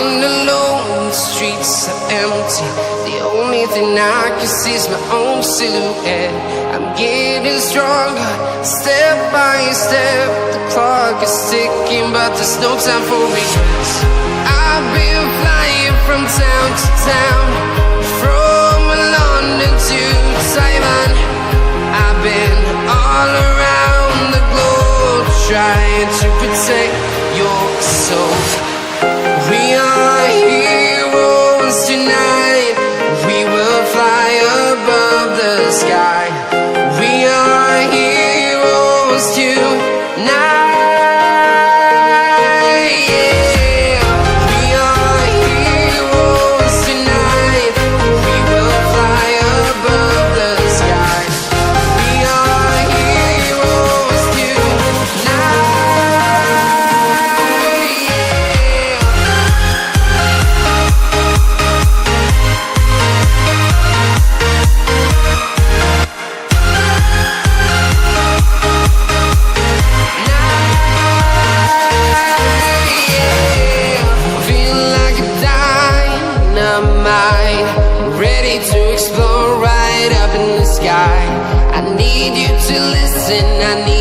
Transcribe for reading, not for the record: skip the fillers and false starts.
walking alone, the streets are empty. The only thing I can see is my own silhouette. I'm getting stronger, step by step. The clock is ticking, but there's no time for regrets. I've been flying from town to town, from London to Taiwan. I've been all around the globe, trying to protect your soul. We are heroes tonight. We will fly above the sky. We are heroes tonight. I need you to listen, I need